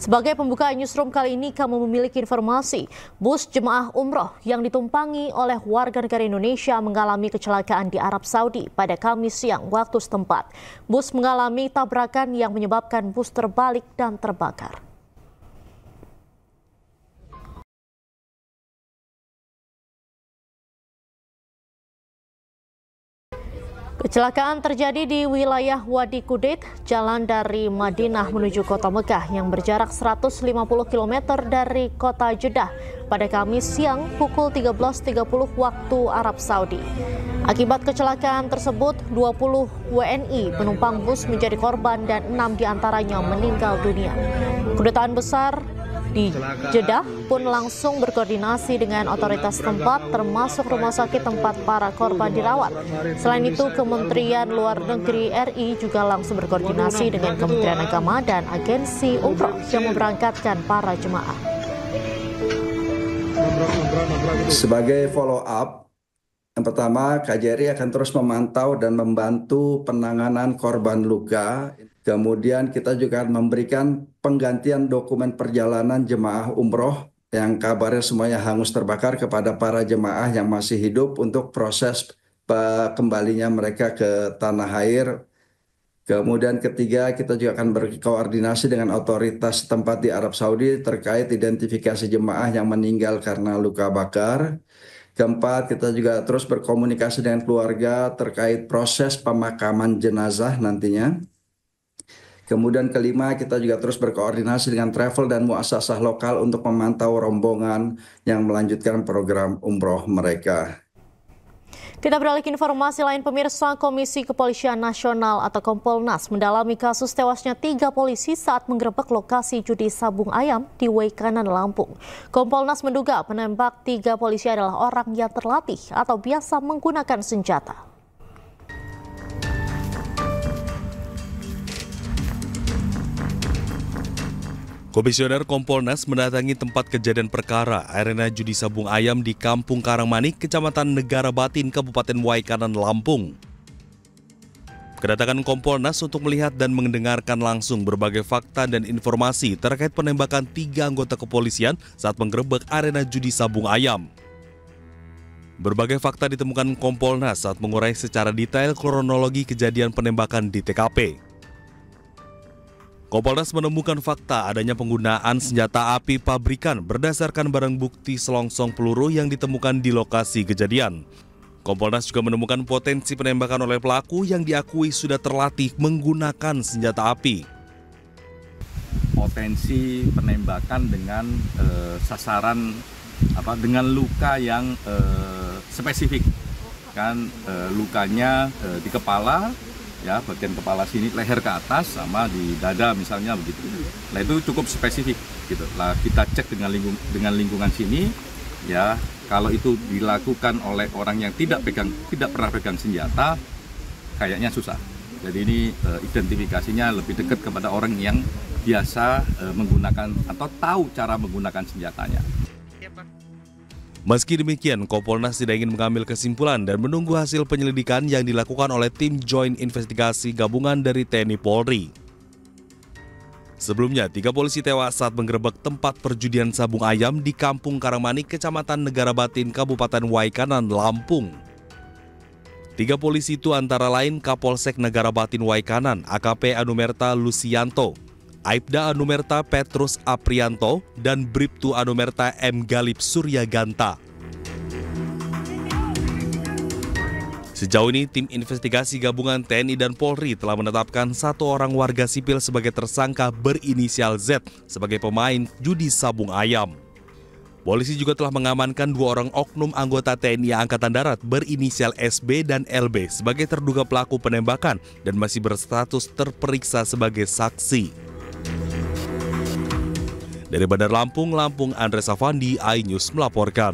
Sebagai pembuka newsroom kali ini, kami memiliki informasi bus jemaah umroh yang ditumpangi oleh warga negara Indonesia mengalami kecelakaan di Arab Saudi pada Kamis siang waktu setempat. Bus mengalami tabrakan yang menyebabkan bus terbalik dan terbakar. Kecelakaan terjadi di wilayah Wadi Kudet, jalan dari Madinah menuju kota Mekah yang berjarak 150 km dari kota Jeddah pada Kamis siang pukul 13.30 waktu Arab Saudi. Akibat kecelakaan tersebut, 20 WNI penumpang bus menjadi korban dan 6 diantaranya meninggal dunia. Kedutaan besar di Jeddah pun langsung berkoordinasi dengan otoritas tempat, termasuk rumah sakit tempat para korban dirawat. Selain itu, Kementerian Luar Negeri RI juga langsung berkoordinasi dengan Kementerian Agama dan agensi umroh yang memberangkatkan para jemaah. Sebagai follow up, yang pertama, KJRI akan terus memantau dan membantu penanganan korban luka. Kemudian kita juga akan memberikan penggantian dokumen perjalanan jemaah umroh yang kabarnya semuanya hangus terbakar kepada para jemaah yang masih hidup untuk proses kembalinya mereka ke tanah air. Kemudian ketiga, kita juga akan berkoordinasi dengan otoritas setempat di Arab Saudi terkait identifikasi jemaah yang meninggal karena luka bakar. Keempat, kita juga terus berkomunikasi dengan keluarga terkait proses pemakaman jenazah nantinya. Kemudian kelima, kita juga terus berkoordinasi dengan travel dan muasasah lokal untuk memantau rombongan yang melanjutkan program umroh mereka. Kita beralih ke informasi lain, pemirsa. Komisi Kepolisian Nasional atau Kompolnas mendalami kasus tewasnya 3 polisi saat menggerebek lokasi judi sabung ayam di Waikanan, Lampung. Kompolnas menduga penembak 3 polisi adalah orang yang terlatih atau biasa menggunakan senjata. Komisioner Kompolnas mendatangi tempat kejadian perkara arena judi sabung ayam di Kampung Karangmanik, Kecamatan Negara Batin, Kabupaten Waikanan, Lampung. Kedatangan Kompolnas untuk melihat dan mendengarkan langsung berbagai fakta dan informasi terkait penembakan 3 anggota kepolisian saat menggerebek arena judi sabung ayam. Berbagai fakta ditemukan Kompolnas saat mengurai secara detail kronologi kejadian penembakan di TKP. Kompolnas menemukan fakta adanya penggunaan senjata api pabrikan berdasarkan barang bukti selongsong peluru yang ditemukan di lokasi kejadian. Kompolnas juga menemukan potensi penembakan oleh pelaku yang diakui sudah terlatih menggunakan senjata api. Potensi penembakan dengan sasaran dengan luka yang spesifik, kan lukanya di kepala. Ya, bagian kepala sini, leher ke atas, sama di dada misalnya begitu. Nah, itu cukup spesifik gitu. Lah kita cek dengan lingkungan sini, ya kalau itu dilakukan oleh orang yang tidak pernah pegang senjata, kayaknya susah. Jadi ini identifikasinya lebih dekat kepada orang yang biasa menggunakan atau tahu cara menggunakan senjatanya. Meski demikian, Kompolnas tidak ingin mengambil kesimpulan dan menunggu hasil penyelidikan yang dilakukan oleh tim Joint Investigasi Gabungan dari TNI Polri. Sebelumnya, 3 polisi tewas saat menggerebek tempat perjudian sabung ayam di Kampung Karangmanik, Kecamatan Negara Batin, Kabupaten Waikanan, Lampung. 3 polisi itu antara lain Kapolsek Negara Batin Waikanan, AKP Anumerta Lucianto, Aibda Anumerta Petrus Aprianto, dan Bribtu Anumerta M. Galip Suryaganta. Sejauh ini, tim investigasi gabungan TNI dan Polri telah menetapkan 1 orang warga sipil sebagai tersangka berinisial Z sebagai pemain judi sabung ayam. Polisi juga telah mengamankan 2 orang oknum anggota TNI Angkatan Darat berinisial SB dan LB sebagai terduga pelaku penembakan dan masih berstatus terperiksa sebagai saksi. Dari Bandar Lampung, Andres Afandi, iNews melaporkan.